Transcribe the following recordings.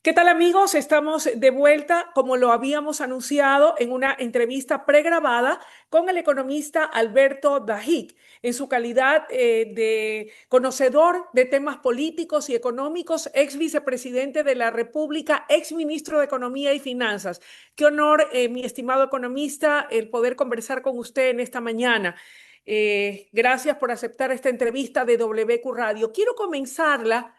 ¿Qué tal, amigos? Estamos de vuelta, como lo habíamos anunciado, en una entrevista pregrabada con el economista Alberto Dajic, en su calidad de conocedor de temas políticos y económicos, ex vicepresidente de la República, ex ministro de Economía y Finanzas. Qué honor, mi estimado economista, el poder conversar con usted en esta mañana. Gracias por aceptar esta entrevista de WQ Radio. Quiero comenzarla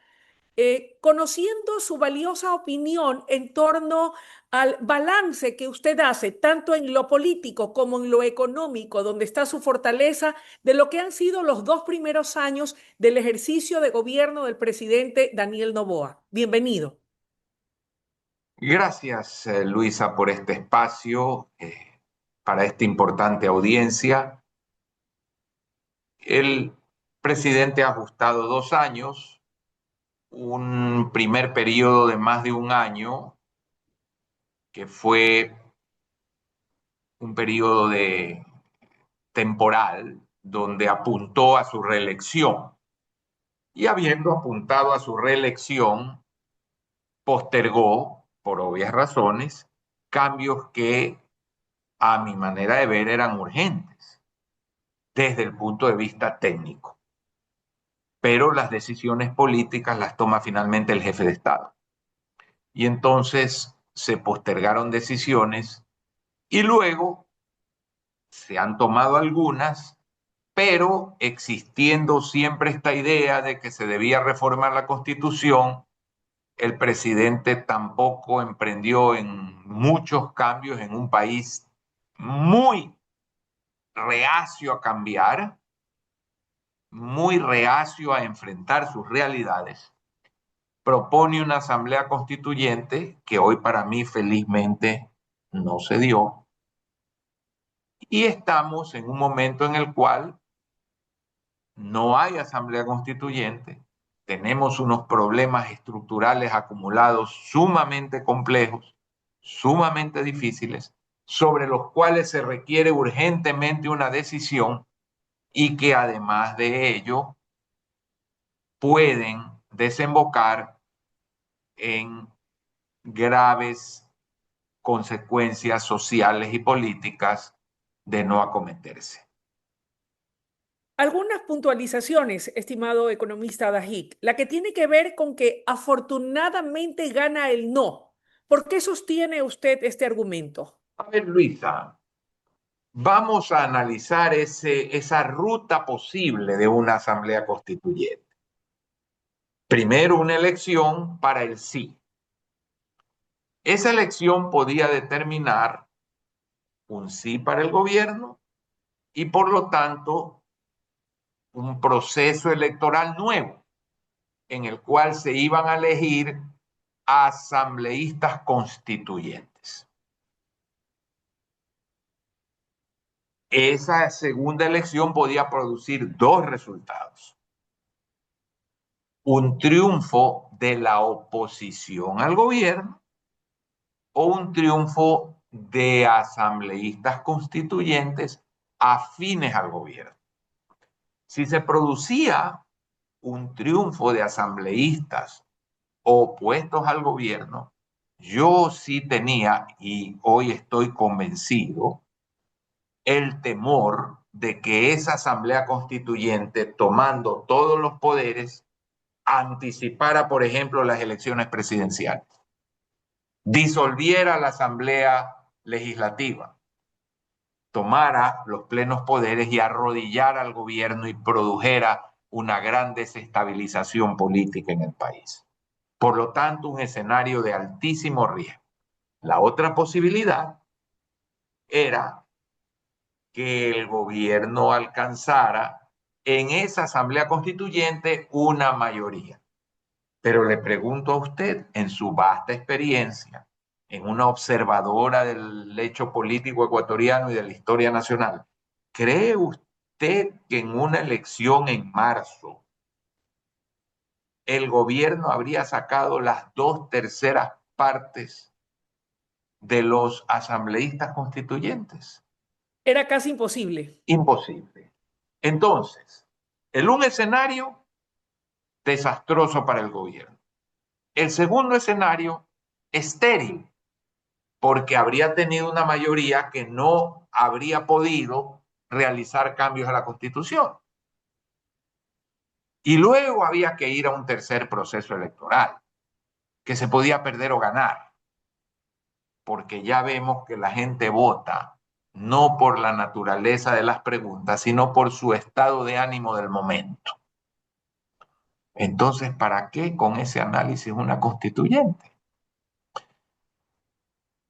conociendo su valiosa opinión en torno al balance que usted hace, tanto en lo político como en lo económico, donde está su fortaleza, de lo que han sido los 2 primeros años del ejercicio de gobierno del presidente Daniel Noboa. Bienvenido. Gracias, Luisa, por este espacio para esta importante audiencia. El presidente ha ajustado 2 años, un primer periodo de más de un año, que fue un periodo temporal donde apuntó a su reelección. Y habiendo apuntado a su reelección, postergó, por obvias razones, cambios que, a mi manera de ver, eran urgentes desde el punto de vista técnico. Pero las decisiones políticas las toma finalmente el jefe de Estado. Y entonces se postergaron decisiones y luego se han tomado algunas, pero existiendo siempre esta idea de que se debía reformar la Constitución, el presidente tampoco emprendió en muchos cambios en un país muy reacio a cambiar, muy reacio a enfrentar sus realidades. Propone una asamblea constituyente que hoy para mí felizmente no se dio, y estamos en un momento en el cual no hay asamblea constituyente, tenemos unos problemas estructurales acumulados sumamente complejos, sumamente difíciles, sobre los cuales se requiere urgentemente una decisión y que además de ello pueden desembocar en graves consecuencias sociales y políticas de no acometerse. Algunas puntualizaciones, estimado economista Dajic. La que tiene que ver con que afortunadamente gana el no. ¿Por qué sostiene usted este argumento? A ver, Luisa, vamos a analizar esa ruta posible de una asamblea constituyente. Primero, una elección para el sí. Esa elección podía determinar un sí para el gobierno y por lo tanto un proceso electoral nuevo en el cual se iban a elegir asambleístas constituyentes. Esa segunda elección podía producir dos resultados: un triunfo de la oposición al gobierno o un triunfo de asambleístas constituyentes afines al gobierno. Si se producía un triunfo de asambleístas opuestos al gobierno, yo sí tenía, y hoy estoy convencido, el temor de que esa asamblea constituyente, tomando todos los poderes, anticipara, por ejemplo, las elecciones presidenciales, disolviera la asamblea legislativa, tomara los plenos poderes y arrodillara al gobierno y produjera una gran desestabilización política en el país. Por lo tanto, un escenario de altísimo riesgo. La otra posibilidad era que el gobierno alcanzara en esa asamblea constituyente una mayoría. Pero le pregunto a usted, en su vasta experiencia, en una observadora del hecho político ecuatoriano y de la historia nacional, ¿cree usted que en una elección en marzo el gobierno habría sacado las 2/3 de los asambleístas constituyentes? Era casi imposible. Imposible. Entonces, en un escenario desastroso para el gobierno. El segundo escenario, estéril, porque habría tenido una mayoría que no habría podido realizar cambios a la Constitución. Y luego había que ir a un tercer proceso electoral, que se podía perder o ganar, porque ya vemos que la gente vota no por la naturaleza de las preguntas, sino por su estado de ánimo del momento. Entonces, ¿para qué con ese análisis una constituyente?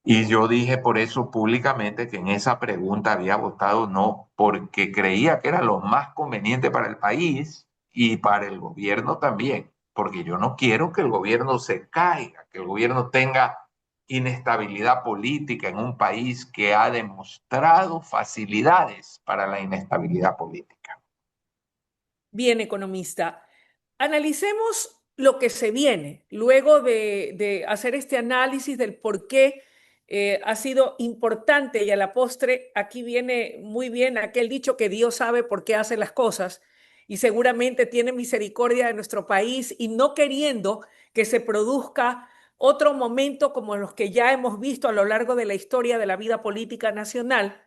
Y yo dije por eso públicamente que en esa pregunta había votado no, porque creía que era lo más conveniente para el país y para el gobierno también, porque yo no quiero que el gobierno se caiga, que el gobierno tenga inestabilidad política en un país que ha demostrado facilidades para la inestabilidad política. Bien, economista. Analicemos lo que se viene luego de hacer este análisis del por qué ha sido importante y a la postre aquí viene muy bien aquel dicho que Dios sabe por qué hace las cosas y seguramente tiene misericordia de nuestro país y no queriendo que se produzca otro momento como los que ya hemos visto a lo largo de la historia de la vida política nacional.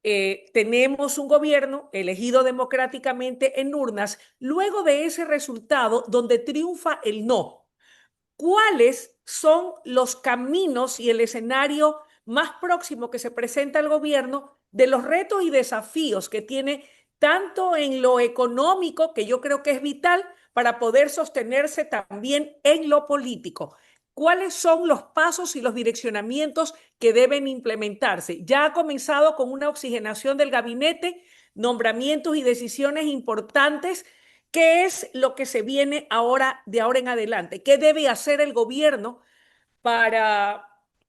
Tenemos un gobierno elegido democráticamente en urnas, luego de ese resultado donde triunfa el no. ¿Cuáles son los caminos y el escenario más próximo que se presenta al gobierno de los retos y desafíos que tiene tanto en lo económico, que yo creo que es vital para poder sostenerse también en lo político? ¿Cuáles son los pasos y los direccionamientos que deben implementarse? Ya ha comenzado con una oxigenación del gabinete, nombramientos y decisiones importantes. ¿Qué es lo que se viene ahora, de ahora en adelante? ¿Qué debe hacer el gobierno para,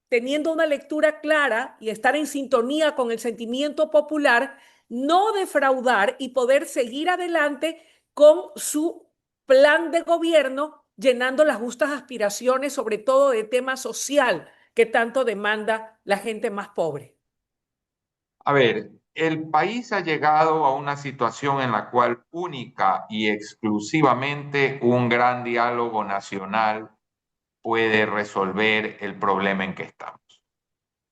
teniendo una lectura clara y estar en sintonía con el sentimiento popular, no defraudar y poder seguir adelante con su plan de gobierno, llenando las justas aspiraciones, sobre todo de tema social, que tanto demanda la gente más pobre? A ver, el país ha llegado a una situación en la cual única y exclusivamente un gran diálogo nacional puede resolver el problema en que estamos.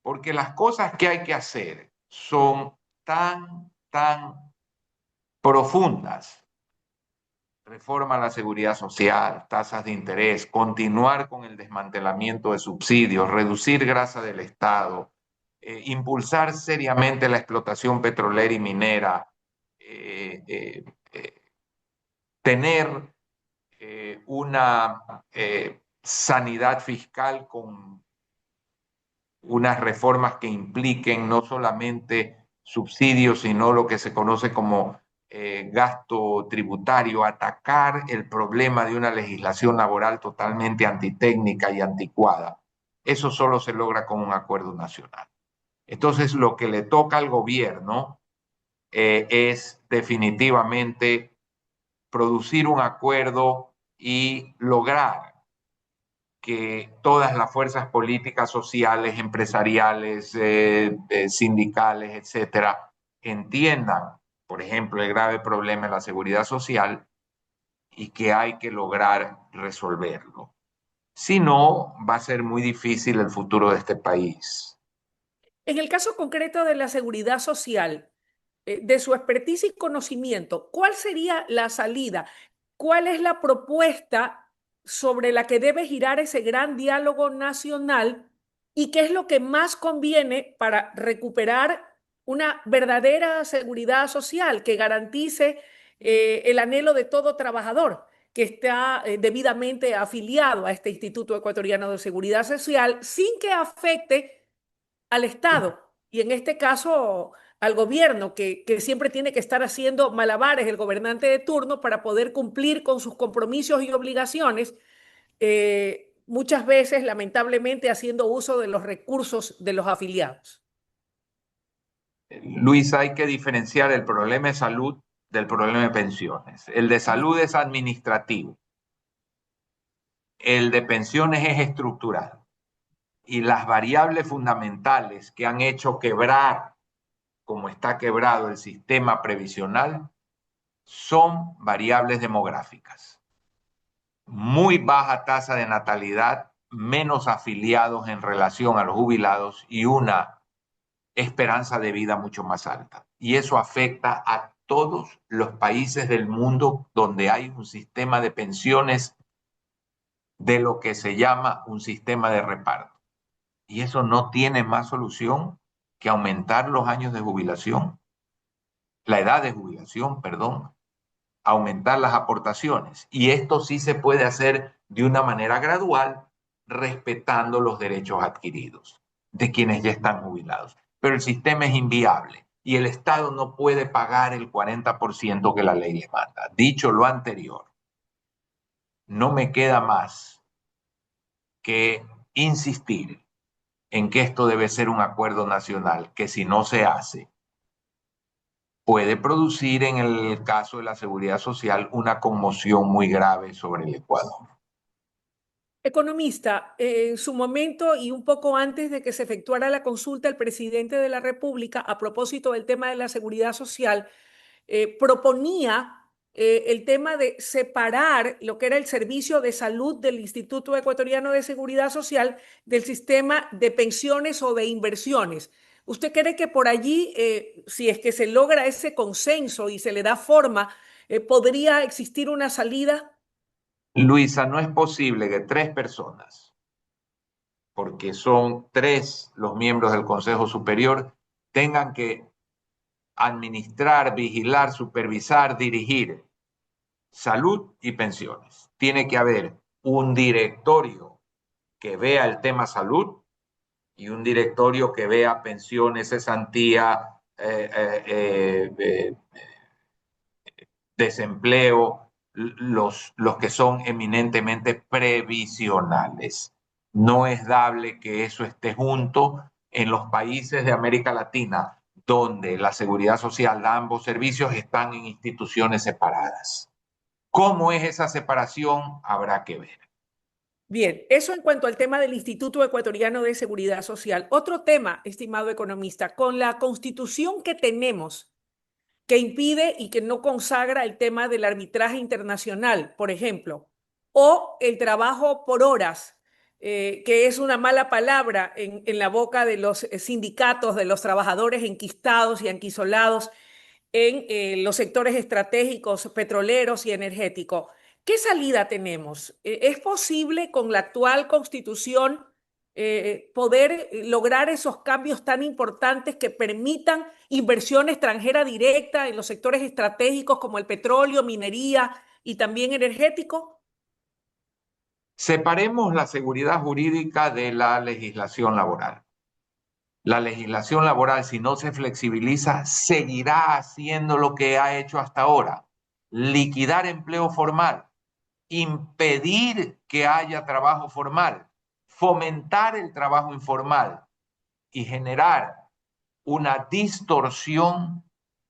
Porque las cosas que hay que hacer son tan profundas. Reforma a la seguridad social, tasas de interés, continuar con el desmantelamiento de subsidios, reducir grasa del Estado, impulsar seriamente la explotación petrolera y minera, eh, eh, eh, tener una sanidad fiscal con unas reformas que impliquen no solamente subsidios, sino lo que se conoce como gasto tributario, atacar el problema de una legislación laboral totalmente antitécnica y anticuada. Eso solo se logra con un acuerdo nacional. Entonces, lo que le toca al gobierno es definitivamente producir un acuerdo y lograr que todas las fuerzas políticas, sociales, empresariales, sindicales, etcétera, entiendan, por ejemplo, el grave problema de la seguridad social y que hay que lograr resolverlo. Si no, va a ser muy difícil el futuro de este país. En el caso concreto de la seguridad social, de su expertise y conocimiento, ¿cuál sería la salida? ¿Cuál es la propuesta sobre la que debe girar ese gran diálogo nacional y qué es lo que más conviene para recuperar una verdadera seguridad social que garantice el anhelo de todo trabajador que está debidamente afiliado a este Instituto Ecuatoriano de Seguridad Social sin que afecte al Estado y en este caso al gobierno, que siempre tiene que estar haciendo malabares el gobernante de turno para poder cumplir con sus compromisos y obligaciones, muchas veces lamentablemente haciendo uso de los recursos de los afiliados. Luis, hay que diferenciar el problema de salud del problema de pensiones. El de salud es administrativo, el de pensiones es estructural. Y las variables fundamentales que han hecho quebrar, como está quebrado el sistema previsional, son variables demográficas. Muy baja tasa de natalidad menos afiliados en relación a los jubilados y una esperanza de vida mucho más alta. Y eso afecta a todos los países del mundo donde hay un sistema de pensiones de lo que se llama un sistema de reparto. Y eso no tiene más solución que aumentar los años de jubilación, la edad de jubilación, perdón, aumentar las aportaciones. Y esto sí se puede hacer de una manera gradual, respetando los derechos adquiridos de quienes ya están jubilados. Pero el sistema es inviable y el Estado no puede pagar el 40% que la ley le manda. Dicho lo anterior, no me queda más que insistir en que esto debe ser un acuerdo nacional, que si no se hace, puede producir en el caso de la seguridad social una conmoción muy grave sobre el Ecuador. Economista, en su momento y un poco antes de que se efectuara la consulta, el presidente de la República, a propósito del tema de la seguridad social, proponía el tema de separar lo que era el servicio de salud del Instituto Ecuatoriano de Seguridad Social del sistema de pensiones o de inversiones. ¿Usted cree que por allí, si es que se logra ese consenso y se le da forma, podría existir una salida? Luisa, no es posible que tres personas, porque son tres los miembros del Consejo Superior, tengan que administrar, vigilar, supervisar, dirigir salud y pensiones. Tiene que haber un directorio que vea el tema salud y un directorio que vea pensiones, cesantía, desempleo, los que son eminentemente previsionales. No es dable que eso esté junto en los países de América Latina, donde la seguridad social da ambos servicios, están en instituciones separadas. ¿Cómo es esa separación? Habrá que ver. Bien, eso en cuanto al tema del Instituto Ecuatoriano de Seguridad Social. Otro tema, estimado economista, con la constitución que tenemos, que impide y que no consagra el tema del arbitraje internacional, por ejemplo, o el trabajo por horas, que es una mala palabra en la boca de los sindicatos, de los trabajadores enquistados y anquisolados en los sectores estratégicos petroleros y energéticos. ¿Qué salida tenemos? ¿Es posible con la actual constitución poder lograr esos cambios tan importantes que permitan inversión extranjera directa en los sectores estratégicos como el petróleo, minería y también energético? Separemos la seguridad jurídica de la legislación laboral. La legislación laboral, si no se flexibiliza, seguirá haciendo lo que ha hecho hasta ahora: liquidar empleo formal, impedir que haya trabajo formal, fomentar el trabajo informal y generar una distorsión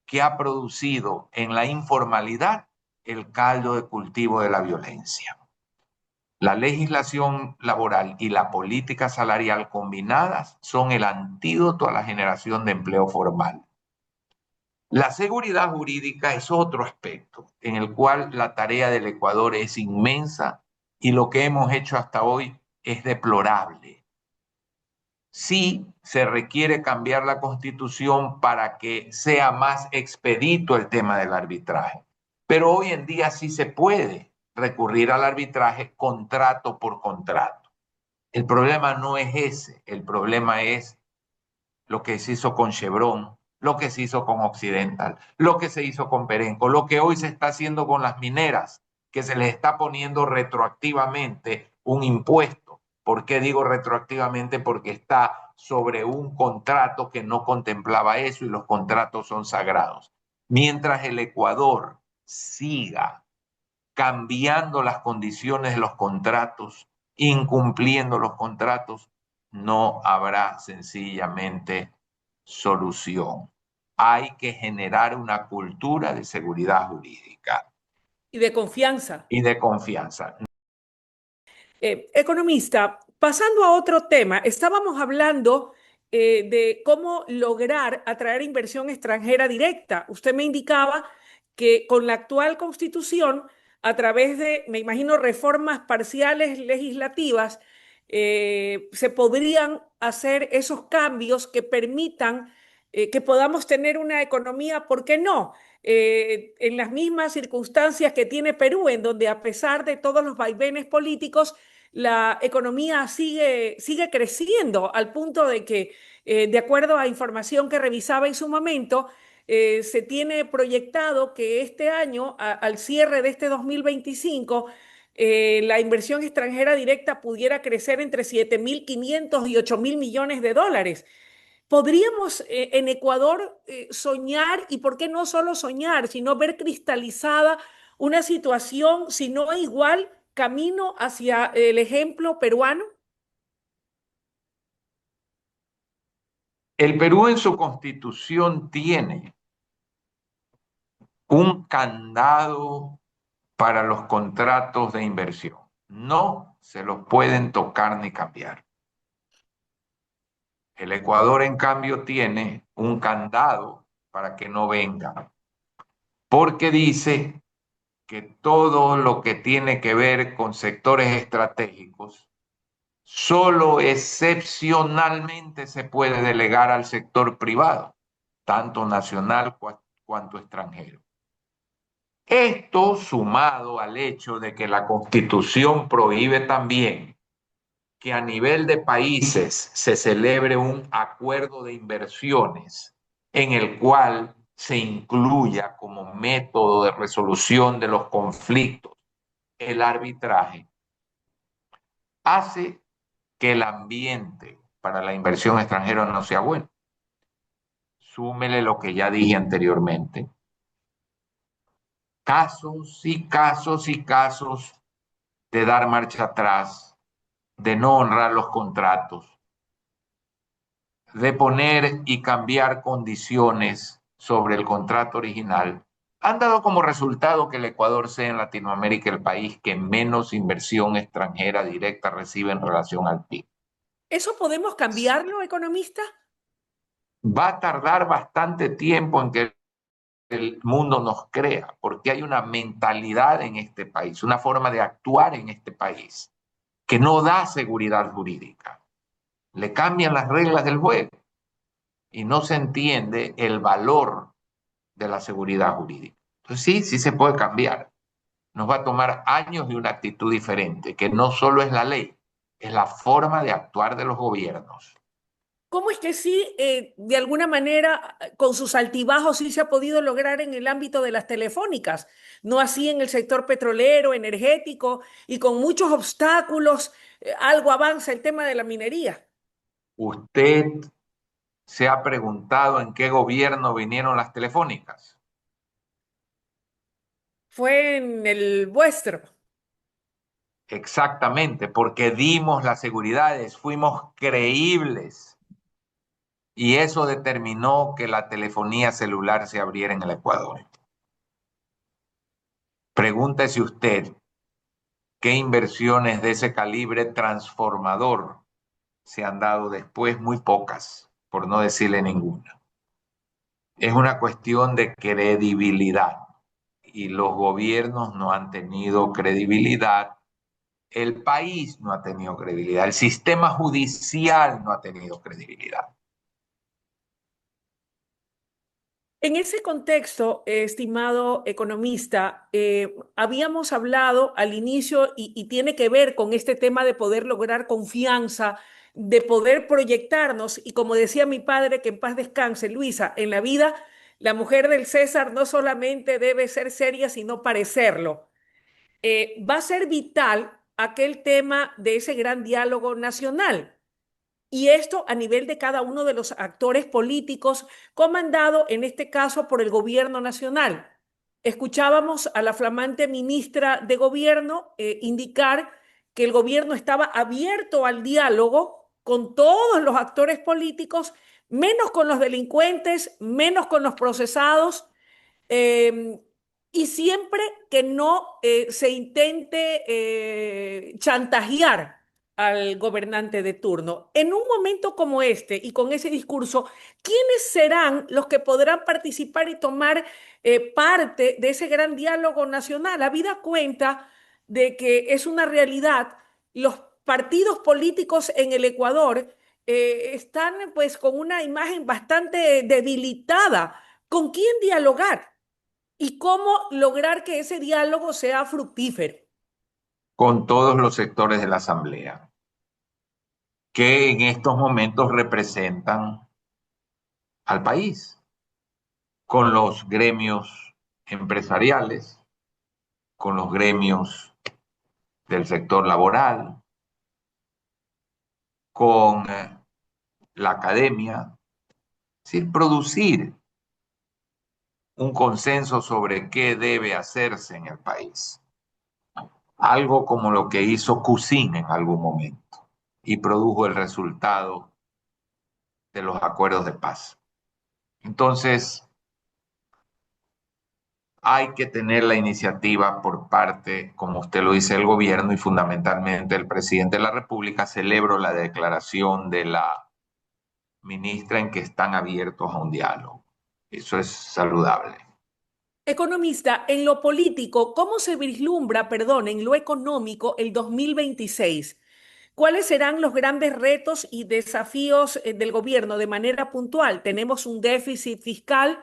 que ha producido en la informalidad el caldo de cultivo de la violencia. La legislación laboral y la política salarial combinadas son el antídoto a la generación de empleo formal. La seguridad jurídica es otro aspecto en el cual la tarea del Ecuador es inmensa y lo que hemos hecho hasta hoy es deplorable. Sí se requiere cambiar la Constitución para que sea más expedito el tema del arbitraje, pero hoy en día sí se puede recurrir al arbitraje contrato por contrato. El problema no es ese, el problema es lo que se hizo con Chevron, lo que se hizo con Occidental, lo que se hizo con Perenco, lo que hoy se está haciendo con las mineras, que se les está poniendo retroactivamente un impuesto. ¿Por qué digo retroactivamente? Porque está sobre un contrato que no contemplaba eso y los contratos son sagrados. Mientras el Ecuador siga cambiando las condiciones de los contratos, incumpliendo los contratos, no habrá sencillamente solución. Hay que generar una cultura de seguridad jurídica Y de confianza. y de confianza. Economista, pasando a otro tema, estábamos hablando de cómo lograr atraer inversión extranjera directa. Usted me indicaba que con la actual constitución, a través de, me imagino, reformas parciales legislativas, se podrían hacer esos cambios que permitan que podamos tener una economía, ¿por qué no? En las mismas circunstancias que tiene Perú, en donde a pesar de todos los vaivenes políticos, la economía sigue creciendo al punto de que, de acuerdo a información que revisaba en su momento, se tiene proyectado que este año, al cierre de este 2025, la inversión extranjera directa pudiera crecer entre 7.500 y 8.000 millones de dólares. ¿Podríamos en Ecuador soñar, y por qué no solo soñar, sino ver cristalizada una situación, si no igual, camino hacia el ejemplo peruano? El Perú en su constitución tiene un candado para los contratos de inversión. No se los pueden tocar ni cambiar. El Ecuador, en cambio, tiene un candado para que no vengan, porque dice que todo lo que tiene que ver con sectores estratégicos solo excepcionalmente se puede delegar al sector privado, tanto nacional cuanto extranjero. Esto sumado al hecho de que la Constitución prohíbe también que a nivel de países se celebre un acuerdo de inversiones en el cual se incluya como método de resolución de los conflictos el arbitraje, hace que el ambiente para la inversión extranjera no sea bueno. Súmele lo que ya dije anteriormente. Casos y casos y casos de dar marcha atrás, de no honrar los contratos, de poner y cambiar condiciones sobre el contrato original, han dado como resultado que el Ecuador sea en Latinoamérica el país que menos inversión extranjera directa recibe en relación al PIB. ¿Eso podemos cambiarlo, economista? Va a tardar bastante tiempo en que el mundo nos crea, porque hay una mentalidad en este país, una forma de actuar en este país que no da seguridad jurídica. Le cambian las reglas del juego y no se entiende el valor de la seguridad jurídica. Entonces sí, sí se puede cambiar. Nos va a tomar años y una actitud diferente, que no solo es la ley, es la forma de actuar de los gobiernos. ¿Cómo es que sí, de alguna manera, con sus altibajos, sí se ha podido lograr en el ámbito de las telefónicas? No así en el sector petrolero, energético, y con muchos obstáculos, algo avanza el tema de la minería. ¿Usted se ha preguntado en qué gobierno vinieron las telefónicas? Fue en el vuestro. Exactamente, porque dimos las seguridades, fuimos creíbles y eso determinó que la telefonía celular se abriera en el Ecuador. Pregúntese usted qué inversiones de ese calibre transformador se han dado después, muy pocas, por no decirle ninguna. Es una cuestión de credibilidad y los gobiernos no han tenido credibilidad, el país no ha tenido credibilidad, el sistema judicial no ha tenido credibilidad. En ese contexto, estimado economista, habíamos hablado al inicio y tiene que ver con este tema de poder lograr confianza, de poder proyectarnos y como decía mi padre, que en paz descanse, Luisa, en la vida la mujer del César no solamente debe ser seria, sino parecerlo. Va a ser vital aquel tema de ese gran diálogo nacional. Y esto a nivel de cada uno de los actores políticos, comandado en este caso por el gobierno nacional. Escuchábamos a la flamante ministra de Gobierno indicar que el gobierno estaba abierto al diálogo con todos los actores políticos, menos con los delincuentes, menos con los procesados, eh, y siempre que no se intente chantajear al gobernante de turno. En un momento como este y con ese discurso, ¿quiénes serán los que podrán participar y tomar parte de ese gran diálogo nacional? Habida cuenta de que es una realidad, los partidos políticos en el Ecuador están pues con una imagen bastante debilitada. ¿Con quién dialogar? ¿Y cómo lograr que ese diálogo sea fructífero? con todos los sectores de la Asamblea, que en estos momentos representan al país, con los gremios empresariales, con los gremios del sector laboral, con la academia, es decir, producir un consenso sobre qué debe hacerse en el país. Algo como lo que hizo Cousin en algún momento y produjo el resultado de los acuerdos de paz. Entonces, hay que tener la iniciativa por parte, como usted lo dice, del gobierno y fundamentalmente el presidente de la República. Celebro la declaración de la ministra en que están abiertos a un diálogo. Eso es saludable. Economista, en lo político, ¿cómo se vislumbra, perdón, en lo económico el 2026? ¿Cuáles serán los grandes retos y desafíos del gobierno de manera puntual? Tenemos un déficit fiscal,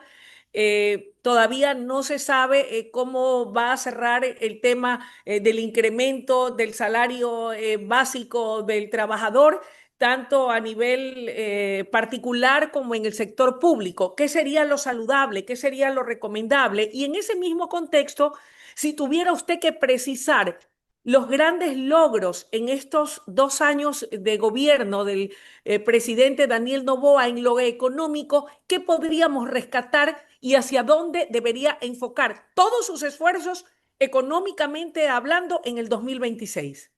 todavía no se sabe cómo va a cerrar el tema del incremento del salario básico del trabajador, tanto a nivel particular como en el sector público. ¿Qué sería lo saludable? ¿Qué sería lo recomendable? Y en ese mismo contexto, si tuviera usted que precisar los grandes logros en estos 2 años de gobierno del presidente Daniel Noboa en lo económico, ¿qué podríamos rescatar y hacia dónde debería enfocar todos sus esfuerzos económicamente hablando en el 2026?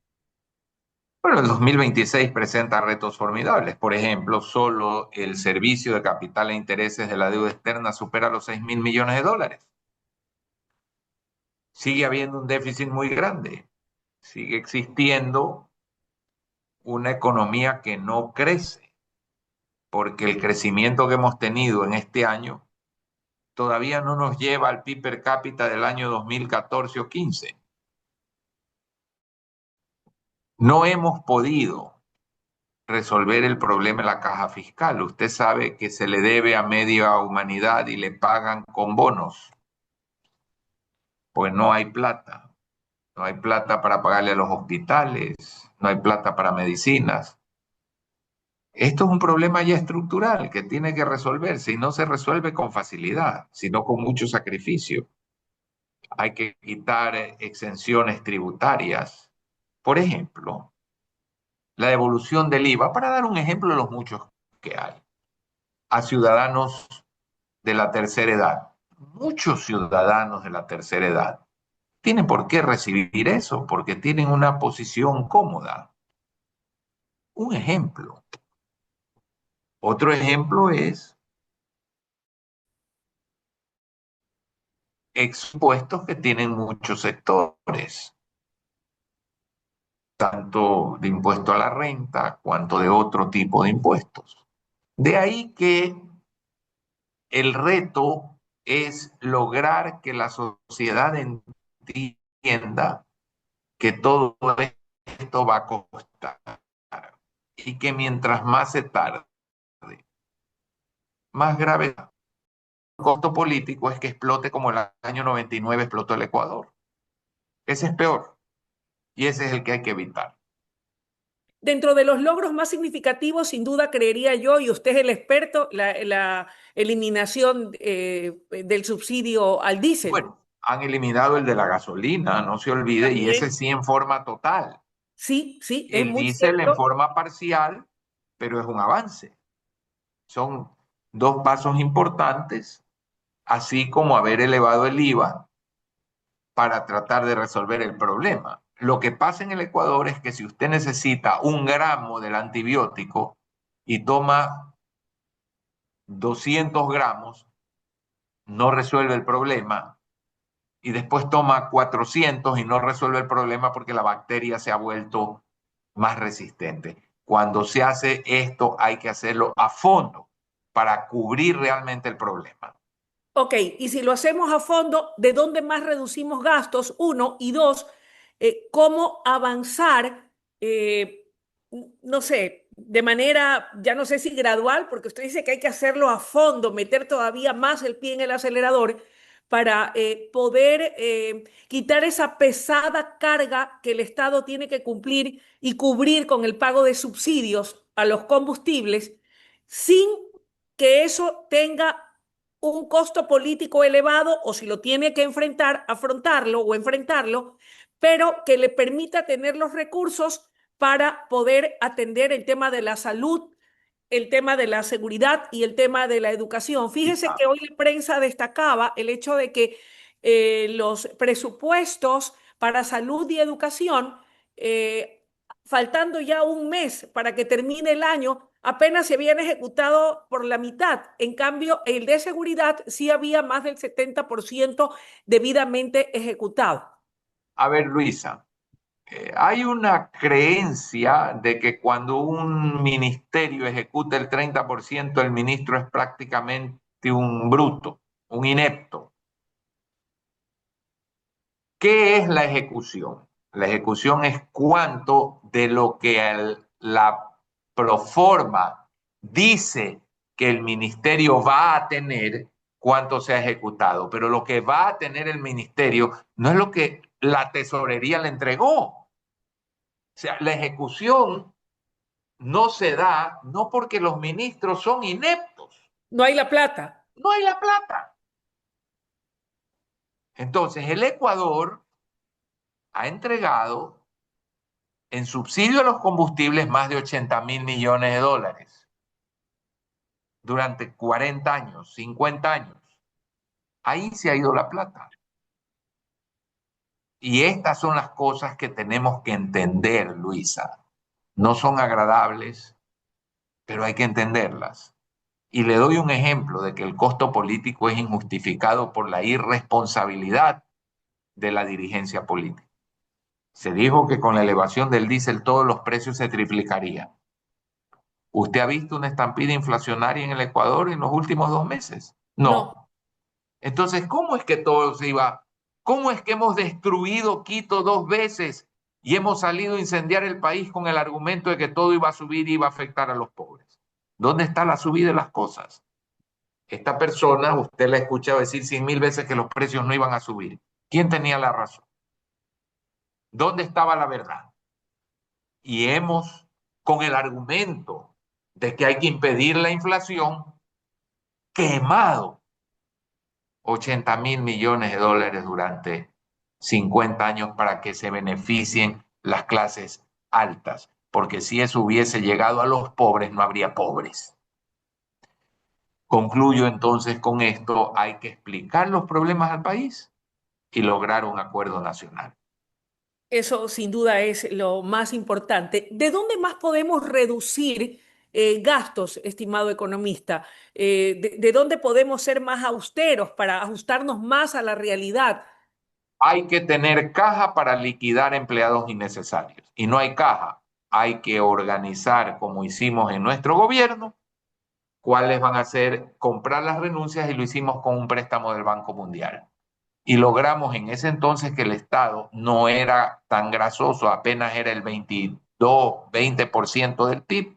Bueno, el 2026 presenta retos formidables. Por ejemplo, solo el servicio de capital e intereses de la deuda externa supera los 6.000 millones de dólares. Sigue habiendo un déficit muy grande. Sigue existiendo una economía que no crece, porque el crecimiento que hemos tenido en este año todavía no nos lleva al PIB per cápita del año 2014 o 15. No hemos podido resolver el problema de la caja fiscal. Usted sabe que se le debe a media humanidad y le pagan con bonos. Pues no hay plata. No hay plata para pagarle a los hospitales, no hay plata para medicinas. Esto es un problema ya estructural que tiene que resolverse y no se resuelve con facilidad, sino con mucho sacrificio. Hay que quitar exenciones tributarias. Por ejemplo, la devolución del IVA, para dar un ejemplo de los muchos que hay, a ciudadanos de la tercera edad. Muchos ciudadanos de la tercera edad tienen por qué recibir eso, porque tienen una posición cómoda. Un ejemplo. Otro ejemplo es expuestos que tienen muchos sectores, tanto de impuesto a la renta cuanto de otro tipo de impuestos. De ahí que el reto es lograr que la sociedad entienda que todo esto va a costar y que mientras más se tarde, más grave el costo político es que explote como el año 99 explotó el Ecuador. Ese es peor y ese es el que hay que evitar. Dentro de los logros más significativos, sin duda, creería yo, y usted es el experto, la eliminación del subsidio al diésel. Bueno, han eliminado el de la gasolina, no se olvide, y ese También, sí en forma total. sí, sí, es El muy diésel en cierto. forma parcial, pero es un avance. Son dos pasos importantes, así como haber elevado el IVA para tratar de resolver el problema. Lo que pasa en el Ecuador es que si usted necesita 1 gramo del antibiótico y toma 200 gramos, no resuelve el problema, y después toma 400 y no resuelve el problema porque la bacteria se ha vuelto más resistente. Cuando se hace esto hay que hacerlo a fondo para cubrir realmente el problema. Ok, y si lo hacemos a fondo, ¿de dónde más reducimos gastos? Uno, y dos, ¿cómo avanzar no sé, de manera, ya no sé si gradual, porque usted dice que hay que hacerlo a fondo, meter todavía más el pie en el acelerador para poder quitar esa pesada carga que el Estado tiene que cumplir y cubrir con el pago de subsidios a los combustibles, sin que eso tenga un costo político elevado o si lo tiene que enfrentar, afrontarlo o enfrentarlo, pero que le permita tener los recursos para poder atender el tema de la salud, el tema de la seguridad y el tema de la educación. Fíjese que hoy la prensa destacaba el hecho de que los presupuestos para salud y educación, faltando ya un mes para que termine el año, apenas se habían ejecutado por la mitad. En cambio, el de seguridad sí había más del 70% debidamente ejecutado. A ver, Luisa, hay una creencia de que cuando un ministerio ejecuta el 30%, el ministro es prácticamente un bruto, un inepto. ¿Qué es la ejecución? La ejecución es cuánto de lo que la proforma dice que el ministerio va a tener, cuánto se ha ejecutado. Pero lo que va a tener el ministerio no es lo que la tesorería le entregó. O sea, la ejecución no se da no porque los ministros son ineptos, No hay la plata. no hay la plata. Entonces, el Ecuador ha entregado en subsidio a los combustibles más de 80.000 millones de dólares durante 40 años, 50 años. Ahí se ha ido la plata. Y estas son las cosas que tenemos que entender, Luisa. No son agradables, pero hay que entenderlas. Y le doy un ejemplo de que el costo político es injustificado por la irresponsabilidad de la dirigencia política. Se dijo que con la elevación del diésel todos los precios se triplicarían. ¿Usted ha visto una estampida inflacionaria en el Ecuador en los últimos 2 meses? No. No. Entonces, ¿cómo es que todo se iba? ¿Cómo es que hemos destruido Quito 2 veces y hemos salido a incendiar el país con el argumento de que todo iba a subir y iba a afectar a los pobres? ¿Dónde está la subida de las cosas? Esta persona, usted la ha escuchado decir 100.000 veces que los precios no iban a subir. ¿Quién tenía la razón? ¿Dónde estaba la verdad? Y hemos, con el argumento de que hay que impedir la inflación, quemado 80.000 millones de dólares durante 50 años para que se beneficien las clases altas, porque si eso hubiese llegado a los pobres, no habría pobres. Concluyo entonces con esto, hay que explicar los problemas al país y lograr un acuerdo nacional. Eso sin duda es lo más importante. ¿De dónde más podemos reducir gastos, estimado economista? De dónde podemos ser más austeros para ajustarnos más a la realidad? Hay que tener caja para liquidar empleados innecesarios y no hay caja. Hay que organizar, como hicimos en nuestro gobierno, cuáles van a ser comprar las renuncias y lo hicimos con un préstamo del Banco Mundial. Y logramos en ese entonces que el Estado no era tan grasoso, apenas era el 22, 20% del PIB.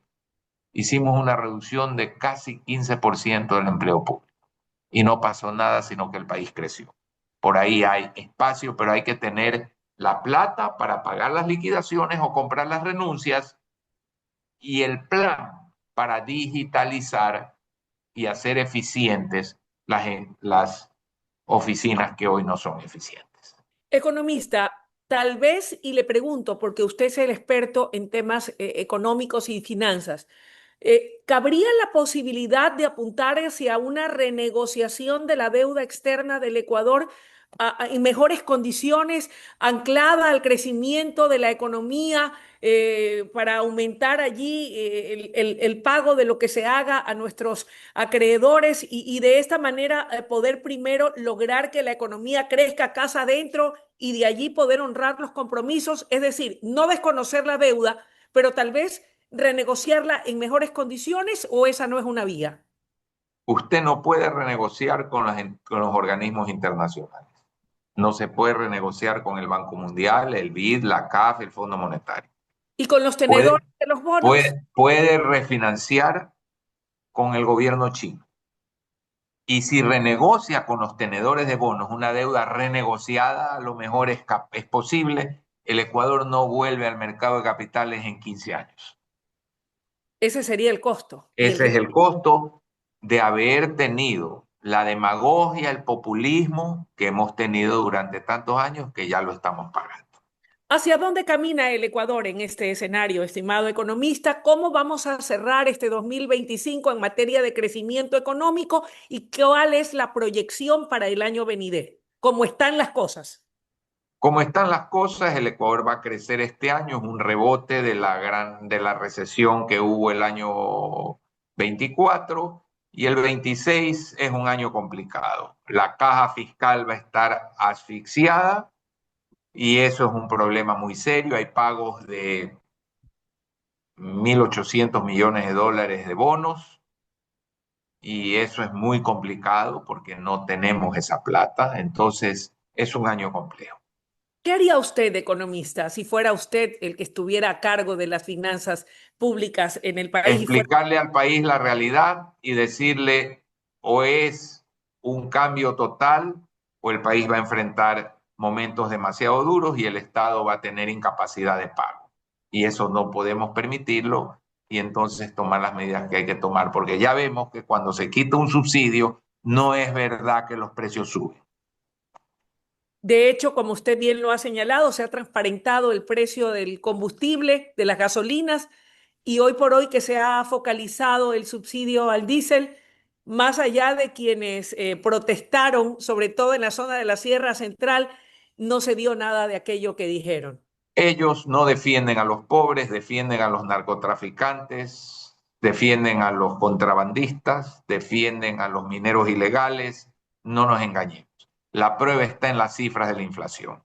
Hicimos una reducción de casi 15% del empleo público. Y no pasó nada, sino que el país creció. Por ahí hay espacio, pero hay que tener la plata para pagar las liquidaciones o comprar las renuncias y el plan para digitalizar y hacer eficientes las oficinas que hoy no son eficientes. Economista, tal vez, y le pregunto, porque usted es el experto en temas económicos y finanzas, ¿cabría la posibilidad de apuntar hacia una renegociación de la deuda externa del Ecuador en mejores condiciones, anclada al crecimiento de la economía, para aumentar allí el pago de lo que se haga a nuestros acreedores y de esta manera poder primero lograr que la economía crezca casa adentro y de allí poder honrar los compromisos? Es decir, no desconocer la deuda, pero tal vez renegociarla en mejores condiciones, o esa no es una vía. Usted no puede renegociar con los organismos internacionales. No se puede renegociar con el Banco Mundial, el BID, la CAF, el Fondo Monetario. Y con los Puede, tenedores de los bonos, puede refinanciar con el gobierno chino. Y si renegocia con los tenedores de bonos una deuda renegociada, a lo mejor es posible. El Ecuador no vuelve al mercado de capitales en 15 años. ese sería el costo. Y el Ese es el costo de haber tenido la demagogia, el populismo que hemos tenido durante tantos años que ya lo estamos pagando. ¿Hacia dónde camina el Ecuador en este escenario, estimado economista? ¿Cómo vamos a cerrar este 2025 en materia de crecimiento económico y cuál es la proyección para el año venidero? ¿Cómo están las cosas? Como están las cosas, el Ecuador va a crecer este año, es un rebote de la recesión que hubo el año 24 y el 26 es un año complicado. La caja fiscal va a estar asfixiada y eso es un problema muy serio. Hay pagos de 1.800 millones de dólares de bonos y eso es muy complicado porque no tenemos esa plata. Entonces, es un año complejo. ¿Qué haría usted, economista, si fuera usted el que estuviera a cargo de las finanzas públicas en el país y fuera... Explicarle al país la realidad y decirle o es un cambio total o el país va a enfrentar momentos demasiado duros y el Estado va a tener incapacidad de pago. Y eso no podemos permitirlo y entonces tomar las medidas que hay que tomar, porque ya vemos que cuando se quita un subsidio, no es verdad que los precios suben. De hecho, como usted bien lo ha señalado, se ha transparentado el precio del combustible, de las gasolinas, y hoy por hoy que se ha focalizado el subsidio al diésel, más allá de quienes protestaron, sobre todo en la zona de la Sierra Central, no se dio nada de aquello que dijeron. Ellos no defienden a los pobres, defienden a los narcotraficantes, defienden a los contrabandistas, defienden a los mineros ilegales. No nos engañemos. La prueba está en las cifras de la inflación.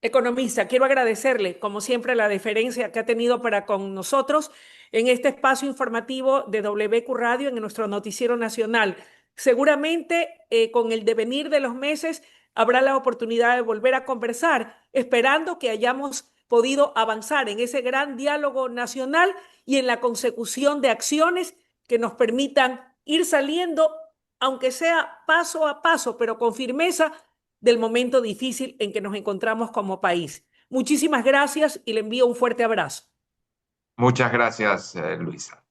Economista, quiero agradecerle, como siempre, la deferencia que ha tenido para con nosotros en este espacio informativo de WQ Radio en nuestro noticiero nacional. Seguramente con el devenir de los meses habrá la oportunidad de volver a conversar, esperando que hayamos podido avanzar en ese gran diálogo nacional y en la consecución de acciones que nos permitan ir saliendo, aunque sea paso a paso, pero con firmeza del momento difícil en que nos encontramos como país. Muchísimas gracias y le envío un fuerte abrazo. Muchas gracias, Luisa.